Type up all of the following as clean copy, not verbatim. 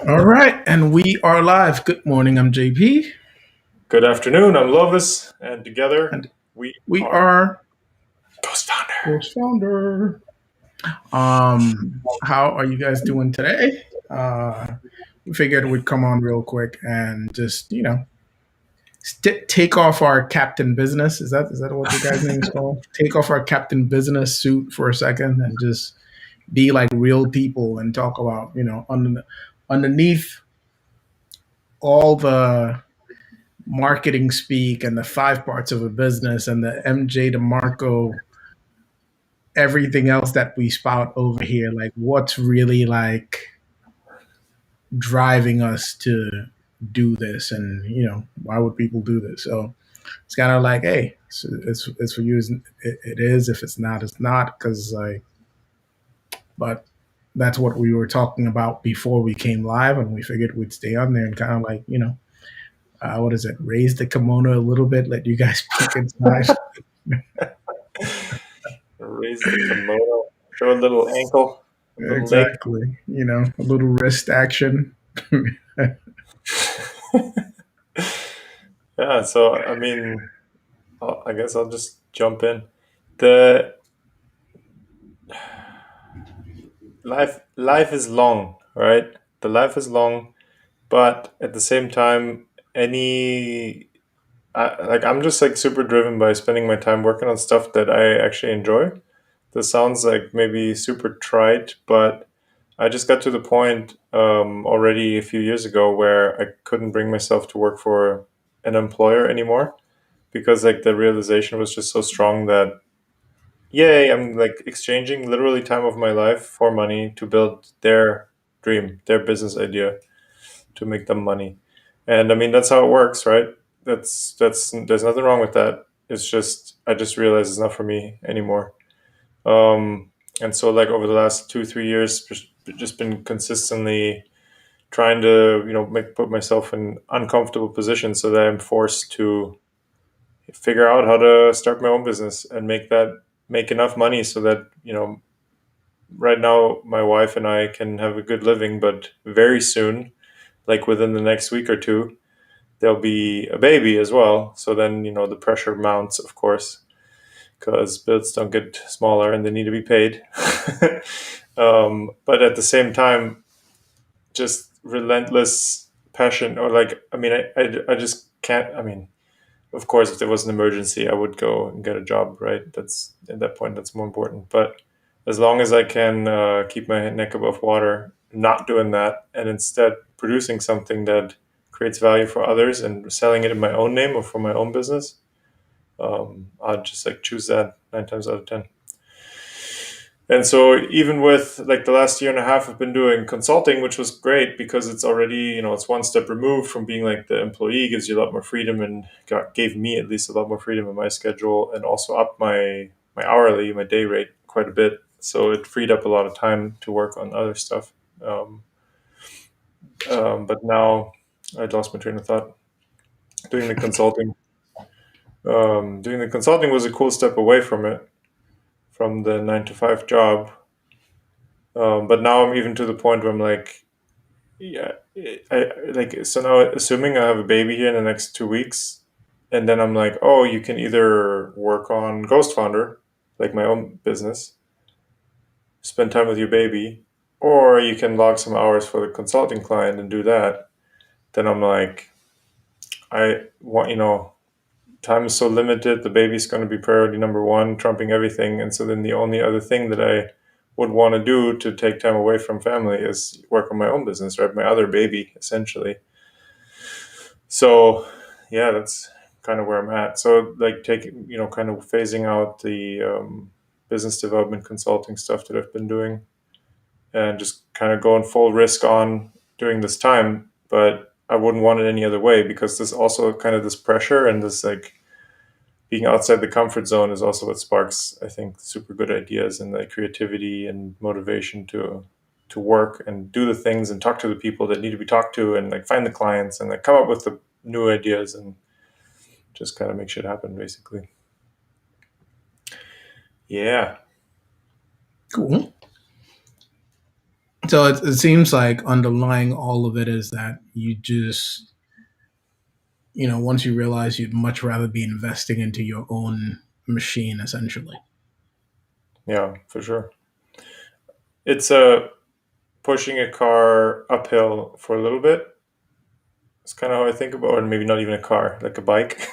All right, and we are live. Good morning. I'm JP, Good afternoon. I'm Lovis, and together and we we are are Ghost Founder. Ghost Founder. How are you guys doing today? We figured we'd come on real quick and just take off our captain business. Is that what the guy's name is called? Take off our captain business suit for a second and just be like real people and talk about underneath all the marketing speak and the five parts of a business and the MJ DeMarco, everything else that we spout over here, like what's really like driving us to do this, and why would people do this? So it's kind of like, hey, it's for you. It is. If it's not, it's not. Because like, but that's what we were talking about before we came live, and we figured we'd stay on there and kind of like what is it? Raise the kimono a little bit, let you guys peek inside. Raise the kimono, show a little ankle, a little leg. Exactly. A little wrist action. Yeah. So I mean, I guess I'll just jump in. The life is long, right? The life is long, but at the same time, any I'm just like super driven by spending my time working on stuff that I actually enjoy. This sounds like maybe super trite, but I just got to the point already a few years ago where I couldn't bring myself to work for an employer anymore because like the realization was just so strong that yay, I'm like exchanging literally time of my life for money to build their dream, their business idea to make them money. And I mean that's how it works, right? That's there's nothing wrong with that. It's just I just realized it's not for me anymore. And so like over the last 2 3 years, just been consistently trying to put myself in uncomfortable positions so that I'm forced to figure out how to start my own business and make enough money so that right now my wife and I can have a good living, but very soon, like within the next week or two, there'll be a baby as well. So then the pressure mounts, of course, because bills don't get smaller and they need to be paid. But at the same time, just relentless passion, or like, I mean, I just can't. I mean, of course, if there was an emergency, I would go and get a job, right? That's at that point, that's more important. But as long as I can keep my neck above water, not doing that, and instead producing something that creates value for others and selling it in my own name or for my own business, I'd just like choose that 9 times out of 10. And so even with like the last year and a half I've been doing consulting, which was great because it's already, it's one step removed from being like the employee, gives you a lot more freedom and gave me at least a lot more freedom in my schedule and also up my hourly, my day rate quite a bit. So it freed up a lot of time to work on other stuff. Um, but now I'd lost my train of thought. Doing the consulting, doing the consulting was a cool step away from it, from the 9 to 5 job. But now I'm even to the point where I'm like, yeah, like so now assuming I have a baby here in the next 2 weeks, and then I'm like, oh, you can either work on Ghost Founder, like my own business, spend time with your baby, or you can log some hours for the consulting client and do that. Then I'm like, I want time is so limited. The baby's going to be priority number one, trumping everything. And so then the only other thing that I would want to do to take time away from family is work on my own business, right? My other baby, essentially. So, yeah, that's kind of where I'm at. So, like, taking, kind of phasing out the business development consulting stuff that I've been doing and just kind of going full risk on during this time. But I wouldn't want it any other way because there's also kind of this pressure and this like being outside the comfort zone is also what sparks, I think, super good ideas and the creativity and motivation to work and do the things and talk to the people that need to be talked to and like find the clients and like come up with the new ideas and just kind of make shit happen basically. Yeah. Cool. So it seems like underlying all of it is that you just, once you realize you'd much rather be investing into your own machine, essentially. Yeah, for sure. It's pushing a car uphill for a little bit. It's kind of how I think about it. Or maybe not even a car, like a bike.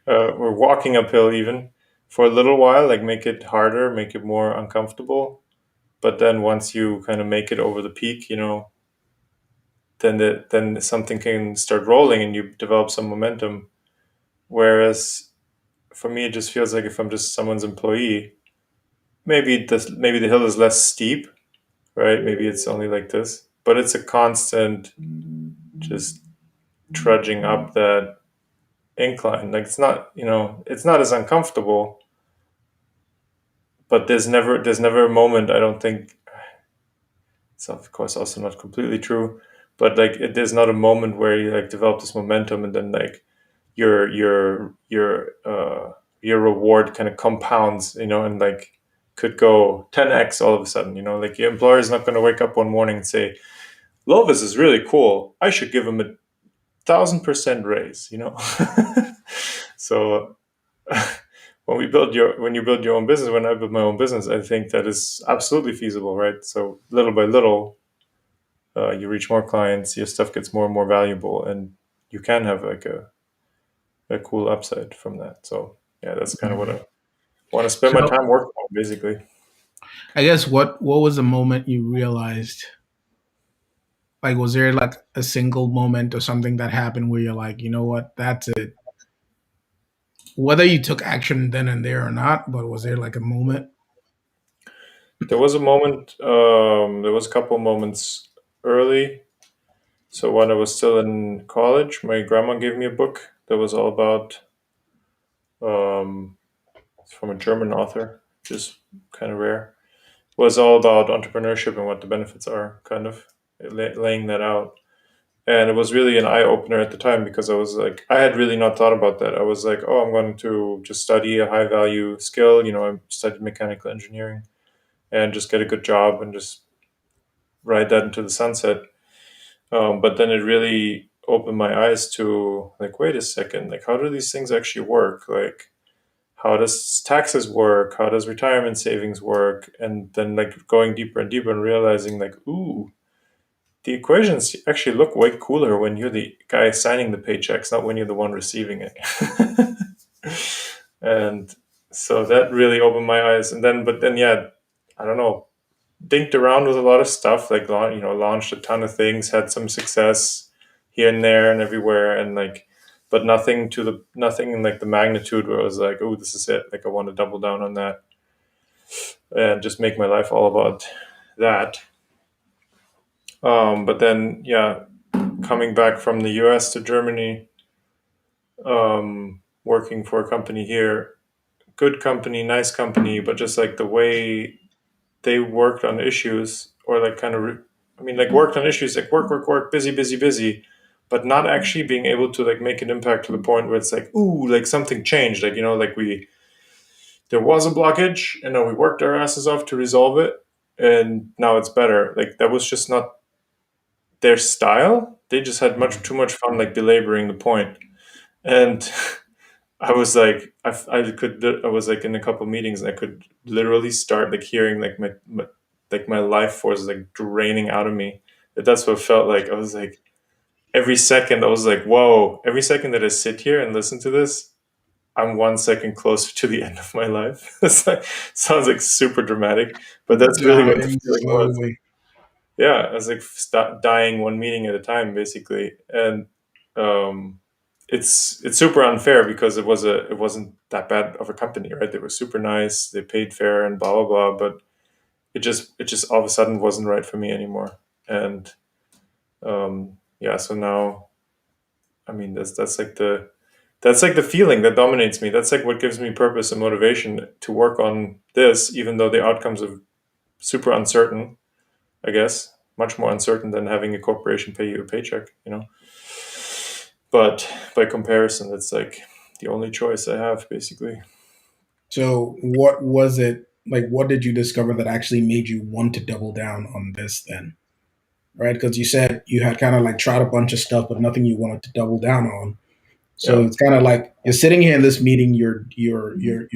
Or walking uphill even for a little while, like make it harder, make it more uncomfortable. But then once you kind of make it over the peak, then something can start rolling and you develop some momentum. Whereas for me, it just feels like if I'm just someone's employee, maybe the hill is less steep, right? Maybe it's only like this, but it's a constant just trudging up that incline. Like it's not as uncomfortable, but there's never a moment. I don't think it's of course also not completely true, but like there's not a moment where you like develop this momentum and then like your reward kind of compounds, and like could go 10x all of a sudden. Like your employer is not going to wake up one morning and say, Lovis is really cool, I should give him 1,000% raise. So when you build your own business, when I build my own business, I think that is absolutely feasible, right? So little by little, you reach more clients, your stuff gets more and more valuable, and you can have like a cool upside from that. So yeah, that's kind of what Mhm. I want to spend my So time working on, basically. I guess what was the moment you realized? Like, was there like a single moment or something that happened where you're like, you know what, that's it? Whether you took action then and there or not, but was there like a moment? There was a moment. There was a couple moments early. So when I was still in college, my grandma gave me a book that was all about. It's from a German author, which is kind of rare. Was all about entrepreneurship and what the benefits are, kind of laying that out. And it was really an eye opener at the time because I was like, I had really not thought about that. I was like, oh, I'm going to just study a high value skill. I studied mechanical engineering and just get a good job and just ride that into the sunset. But then it really opened my eyes to like, wait a second, like, how do these things actually work? Like, how does taxes work? How does retirement savings work? And then like going deeper and deeper and realizing like, ooh, the equations actually look way cooler when you're the guy signing the paychecks, not when you're the one receiving it. And so that really opened my eyes. But then, yeah, I don't know, dinked around with a lot of stuff, like, launched a ton of things, had some success here and there and everywhere. And like, but nothing in like the magnitude where I was like, oh, this is it. Like, I want to double down on that and just make my life all about that. But then, yeah, coming back from the US to Germany, working for a company here, good company, nice company, but just like the way they worked on issues, or like kind of, like worked on issues, like work, work, work, busy, busy, busy, but not actually being able to like make an impact to the point where it's like, ooh, like something changed. Like, like there was a blockage and then we worked our asses off to resolve it. And now it's better. Like that was just not their style. They just had much too much fun, like belaboring the point. And I was like, I was like in a couple meetings and I could literally start like hearing like my life force like draining out of me. That's what it felt like. I was like, every second, I was like, whoa, every second that I sit here and listen to this, I'm 1 second closer to the end of my life. It's like, sounds like super dramatic, but that's really what the Dying feeling was. slowly. Yeah, I was like dying one meeting at a time, basically. And um, it's super unfair because it wasn't that bad of a company, right? They were super nice, they paid fair, and blah blah blah. But it just all of a sudden wasn't right for me anymore. And yeah, so now, that's like the feeling that dominates me. That's like what gives me purpose and motivation to work on this, even though the outcomes are super uncertain. I guess much more uncertain than having a corporation pay you a paycheck. But by comparison, it's like the only choice I have, basically. So what was it? like what did you discover that actually made you want to double down on this then? Right? Because you said you had kind of like tried a bunch of stuff, but nothing you wanted to double down on. So Yeah. it's kind of like you're sitting here in this meeting, you're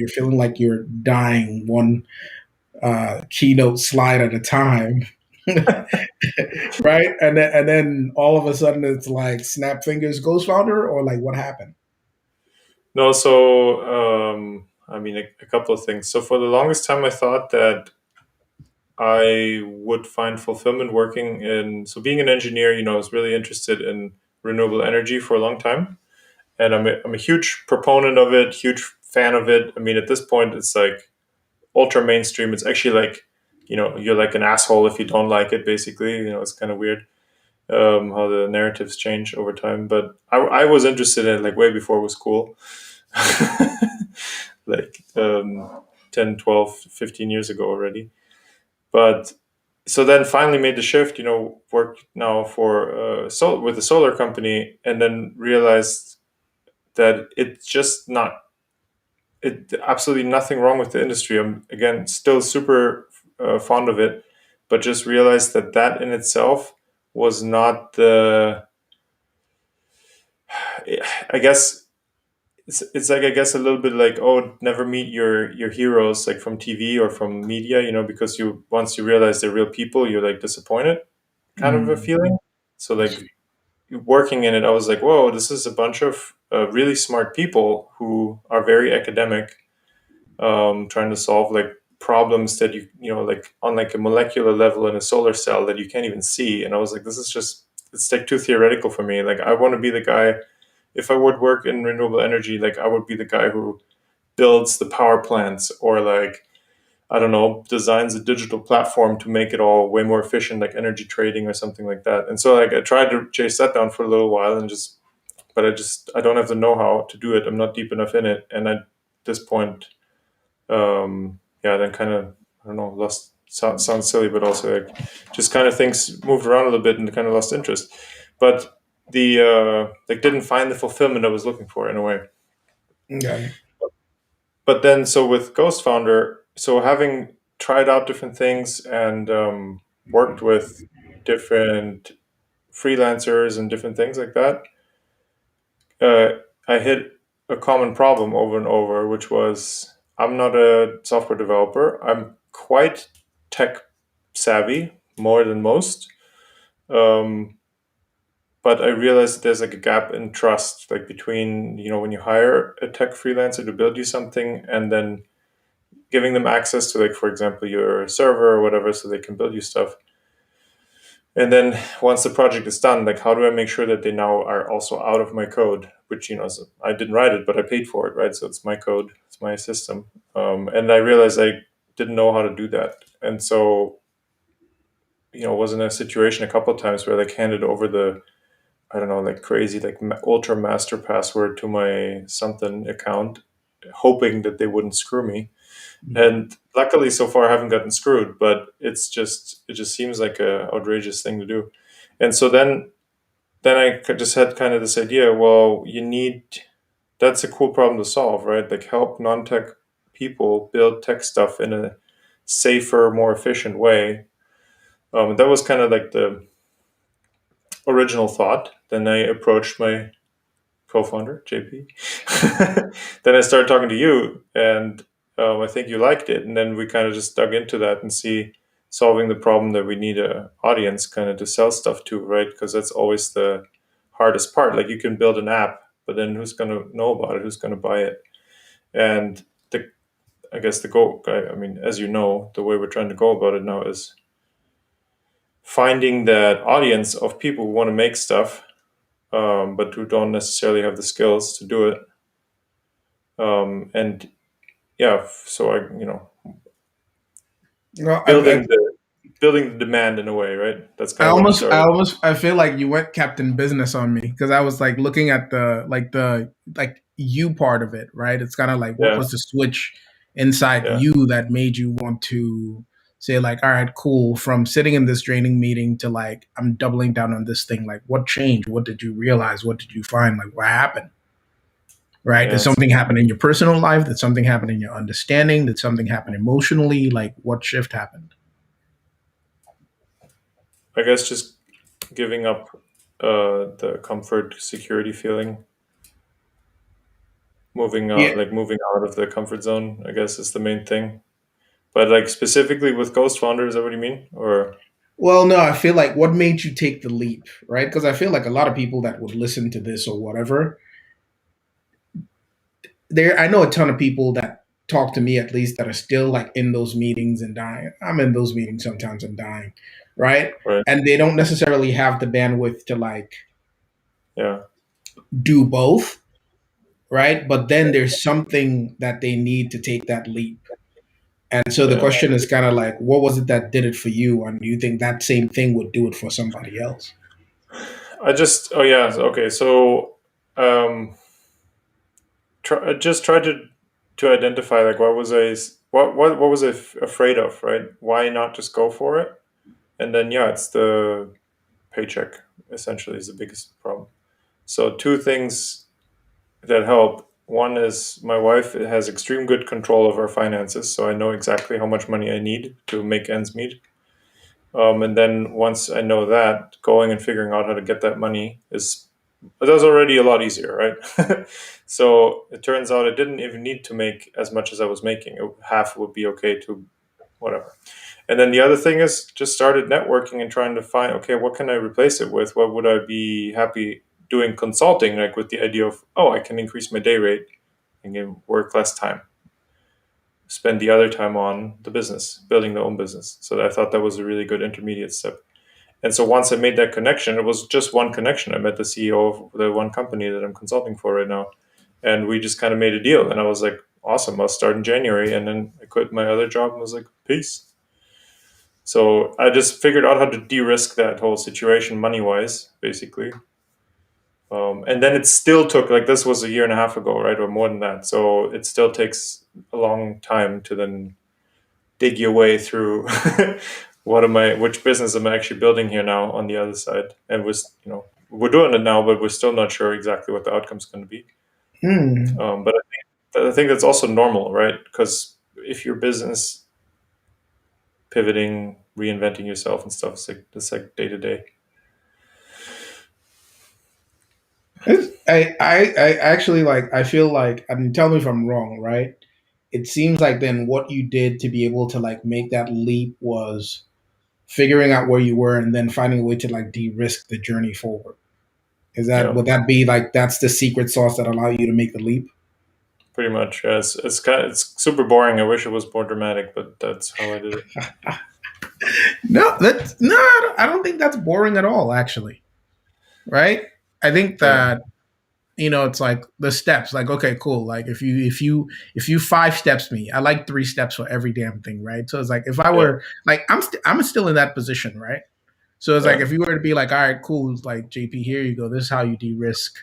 feeling like you're dying one keynote slide at a time, right? And then all of a sudden it's like snap fingers, ghost founder, or like what happened? No, so I mean, a couple of things. So for the longest time, I thought that I would find fulfillment working in. So being an engineer, I was really interested in renewable energy for a long time, and I'm a huge proponent of it, huge fan of it. I mean, at this point, it's like ultra mainstream. It's actually like, you're like an asshole if you don't like it. Basically, it's kind of weird how the narratives change over time. But I was interested in it like way before it was cool. Like 10, 12, 15 years ago already. But so then finally made the shift, worked now for with a solar company, and then realized that it's just not, absolutely nothing wrong with the industry. I'm again still super fond of it, but just realized that that in itself was not the, I guess it's like, I guess, a little bit like, oh, never meet your heroes like from TV or from media, because once you realize they're real people, you're like disappointed, kind of a Mm, feeling. So I like see. working in it, I was like, whoa, this is a bunch of really smart people who are very academic, trying to solve like problems that like on like a molecular level in a solar cell that you can't even see. And I was like, this is just, it's like too theoretical for me. Like I want to be the guy, if I would work in renewable energy, like I would be the guy who builds the power plants, or like, I don't know, designs a digital platform to make it all way more efficient, like energy trading or something like that. And so like I tried to chase that down for a little while, and but I don't have the know-how to do it. I'm not deep enough in it. And at this point, yeah, then kind of, I don't know, lost, sounds silly, but also like just kind of things moved around a little bit and kind of lost interest. But the like didn't find the fulfillment I was looking for in a way. Okay. But then, so with Ghost Founder, so having tried out different things and worked with different freelancers and different things like that, uh, I hit a common problem over and over, which was I'm not a software developer. I'm quite tech savvy, more than most. Um, but I realized there's like a gap in trust, like between, when you hire a tech freelancer to build you something, and then giving them access to, like, for example, your server or whatever, so they can build you stuff. And then once the project is done, like, how do I make sure that they now are also out of my code, which, I didn't write it, but I paid for it, right? So it's my code, it's my system. And I realized I didn't know how to do that. And so, was in a situation a couple of times where I like handed over the, I don't know, like crazy, like ultra master password to my something account, hoping that they wouldn't screw me. Mhm. And luckily, so far, I haven't gotten screwed. But it just seems like a outrageous thing to do. And so then I just had kind of this idea. Well, that's a cool problem to solve, right? Like help non-tech people build tech stuff in a safer, more efficient way. That was kind of like the original thought. Then I approached my co-founder, JP. Then I started talking to you, and I think you liked it. And then we kind of just dug into that and see solving the problem that we need a audience kind of to sell stuff to, right? Because that's always the hardest part. Like you can build an app, but then who's going to know about it? Who's going to buy it? And I guess the goal, I mean, as you know, the way we're trying to go about it now is finding that audience of people who want to make stuff, but who don't necessarily have the skills to do it. And yeah, so Well, building the demand in a way, right? That's I kind of what it almost, I started. almost, I feel like you went Captain Business on me because I was like looking at the you part of it, right? It's kind of like what Yeah, was the switch inside yeah. you that made you want to say like, all right, cool, from sitting in this training meeting to like, I'm doubling down on this thing. Like, what changed? What did you realize? What did you find? Like, what happened? right? Did Yeah. something happen in your personal life? Did something happen in your understanding? Did something happen emotionally? Like, what shift happened? I guess just giving up the comfort, security feeling, Yeah. moving out of the comfort zone, I guess is the main thing. But like specifically with Ghost Founder, is that what you mean? Or Well, no, I feel like what made you take the leap, right? Because I feel like a lot of people that would listen to this or whatever, there, I know a ton of people that talk to me at least that are still like in those meetings and dying. I'm in those meetings sometimes and dying, right? right? And they don't necessarily have the bandwidth to like Yeah. do both, right? But then there's something that they need to take that leap. And so the Yeah. question is kind of like, what was it that did it for you? And do you think that same thing would do it for somebody else? Oh yeah, okay. So um I just tried to identify like what was I afraid of, right? Why not just go for it? And then yeah, it's the paycheck essentially is the biggest problem. So two things that help. One is my wife has extreme good control of our finances, so I know exactly how much money I need to make ends meet. And then once I know that, going and figuring out how to get that money is that's already a lot easier, right? So it turns out I didn't even need to make as much as I was making. Half would be okay to whatever. And then the other thing is just started networking and trying to find, okay, what can I replace it with? What would I be happy doing consulting, like with the idea of, oh, I can increase my day rate and work less time, spend the other time on the business, building the own business. So I thought that was a really good intermediate step. And so once I made that connection, it was just one connection. I met the CEO of the one company that I'm consulting for right now. And we just kind of made a deal. And I was like, awesome, I'll start in January. And then I quit my other job and was like, peace. So I just figured out how to de-risk that whole situation money-wise, basically. And then it still took, like, this was a year and a half ago, right? Or more than that. So it still takes a long time to then dig your way through which business am I actually building here now on the other side. And we're doing it now, but we're still not sure exactly what the outcome's going to be. Hmm. But I think that's also normal, right? Because if your business pivoting, reinventing yourself and stuff, it's like day to day. I actually like, I feel like, I mean, tell me if I'm wrong, right? It seems like then what you did to be able to like make that leap was figuring out where you were and then finding a way to like de-risk the journey forward. Is that, Yeah, would that be like, that's the secret sauce that allow you to make the leap? pretty much. Yeah, it's super boring. I wish it was more dramatic, but that's how I did it. No, that's no, I don't think that's boring at all, actually. Right? I think Yeah, that, it's like the steps, like, okay, cool. Like if you 5 steps me, I like 3 steps for every damn thing, right? So it's like if I yeah, were like, I'm still in that position, right? So it's like yeah, if you were to be like, all right, cool, like JP, here you go. This is how you de-risk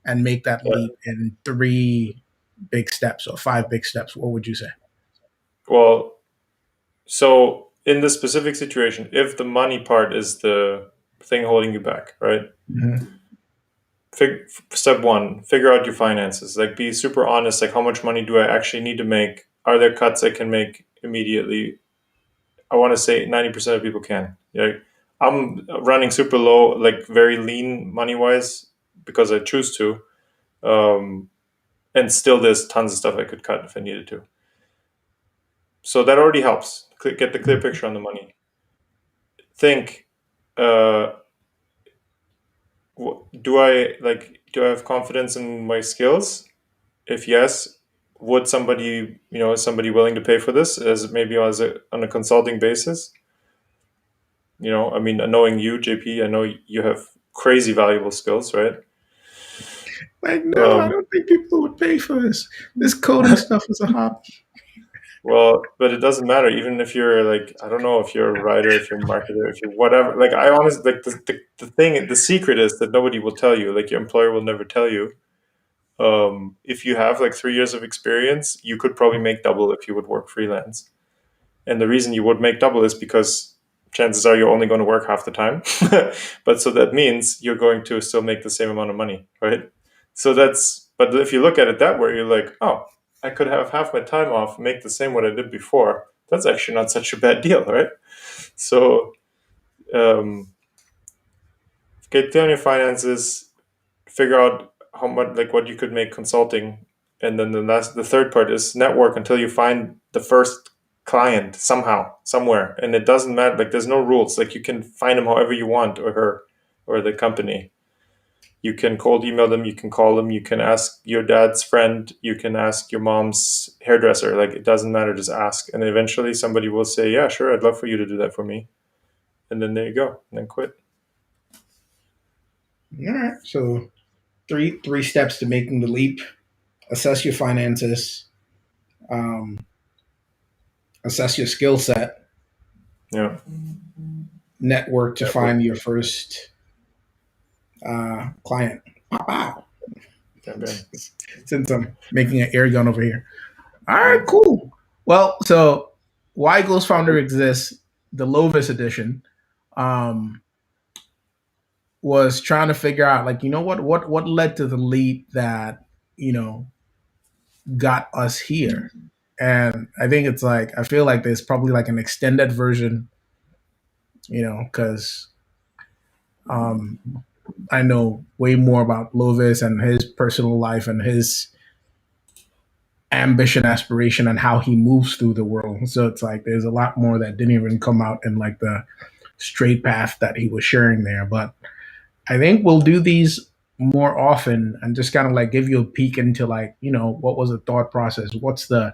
and make that yeah. leap in 3 big steps or 5 big steps. What would you say? Well, so in this specific situation, if the money part is the thing holding you back, right? Mhm. Step one, figure out your finances. Like, be super honest. Like, how much money do I actually need to make? Are there cuts I can make immediately? I want to say 90% of people can. Yeah, I'm running super low, like very lean money wise, because I choose to. Um, and still, there's tons of stuff I could cut if I needed to. So that already helps. Get the clear picture on the money. Think, uh, do I have confidence in my skills? If yes, is somebody willing to pay for this as maybe on a consulting basis? I mean, knowing you, JP, I know you have crazy valuable skills, right? Like, no, I Um, don't think people would pay for this. This coding stuff is a hobby. well, but it doesn't matter. Even if you're like, I don't know, if you're a writer, if you're a marketer, if you're whatever. Like, I honestly like the secret is that nobody will tell you. Like, your employer will never tell you. If you have like 3 years of experience, you could probably make double if you would work freelance. And the reason you would make double is because chances are you're only going to work half the time. But so that means you're going to still make the same amount of money, right? So But if you look at it that way, you're like, oh, I could have half my time off, make the same what I did before. That's actually not such a bad deal, right? So um, get down your finances, figure out how much, like what you could make consulting, and then the third part is network until you find the first client somehow, somewhere, and it doesn't matter. Like there's no rules. Like you can find them however you want, or her, or the company. You can cold email them, you can call them, you can ask your dad's friend, you can ask your mom's hairdresser. Like it doesn't matter, just ask, and eventually somebody will say, "Yeah, sure, I'd love for you to do that for me," and then there you go, and then quit. All right. So three steps to making the leap: assess your finances, um, assess your skill set, Yeah, network to network. find your first client. Wow. Bam, bam. Since I'm making an air gun over here. All right, cool. Well, so why Ghost Founder exists, the Lovis edition, um, was trying to figure out, like, you know what led to the leap that, you know, got us here. And I think it's like, I feel like there's probably like an extended version, you know, because um, I know way more about Lovis and his personal life and his ambition, aspiration, and how he moves through the world. So it's like there's a lot more that didn't even come out in like the straight path that he was sharing there. But I think we'll do these more often and just kind of like give you a peek into, like, you know, what was the thought process, what's the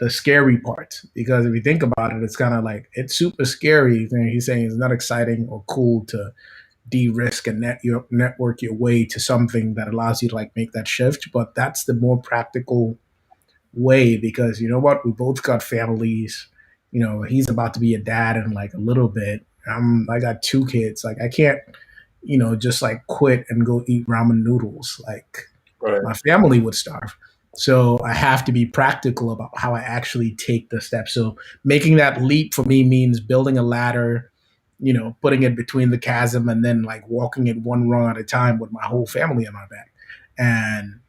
scary part, because if you think about it, it's kind of like it's super scary. He's saying it's not exciting or cool to de-risk and network your way to something that allows you to like make that shift, but that's the more practical way, because you know what, we both got families. You know, he's about to be a dad in like a little bit. I got two kids. Like I can't, you know, just like quit and go eat ramen noodles. Like Right. my family would starve. So I have to be practical about how I actually take the steps. So making that leap for me means building a ladder, you know, putting it between the chasm and then like walking it one rung at a time with my whole family on my back. And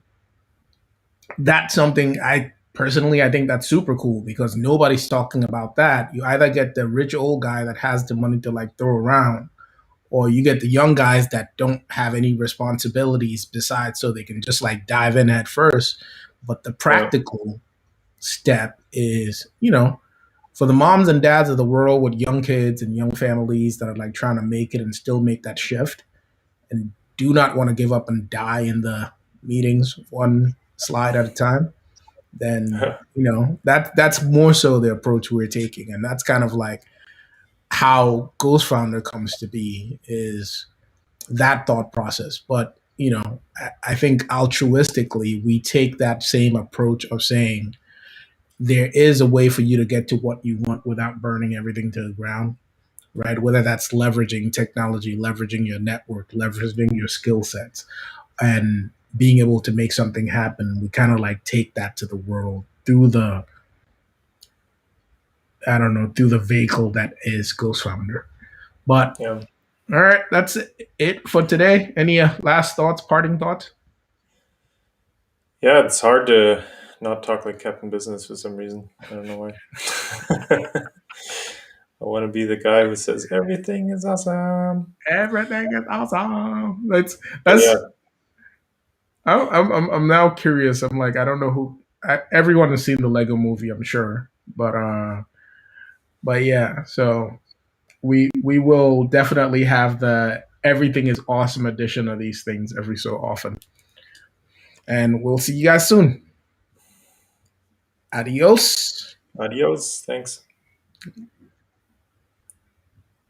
that's something I personally, I think that's super cool because nobody's talking about that. You either get the rich old guy that has the money to like throw around, or you get the young guys that don't have any responsibilities besides, so they can just like dive in head first. But the Yeah. practical step is, you know, for the moms and dads of the world with young kids and young families that are like trying to make it and still make that shift and do not want to give up and die in the meetings one slide at a time, then you know that's more so the approach we're taking. And that's kind of like how Ghost Founder comes to be, is that thought process. But you know, I think altruistically we take that same approach of saying there is a way for you to get to what you want without burning everything to the ground, right? Whether that's leveraging technology, leveraging your network, leveraging your skill sets, and being able to make something happen. We kind of like take that to the world through the, I don't know, through the vehicle that is Ghost Founder. But Yeah. all right, that's it for today. Any last thoughts, parting thoughts? Yeah, it's hard to not talk like Captain Business for some reason. I don't know why. I want to be the guy who says everything is awesome. Everything is awesome. But yeah, That's. I'm now curious. I'm like, I don't know who. Everyone has seen the Lego Movie, I'm sure, but yeah. So we will definitely have the everything is awesome edition of these things every so often, and we'll see you guys soon. Adios. adios. Thanks.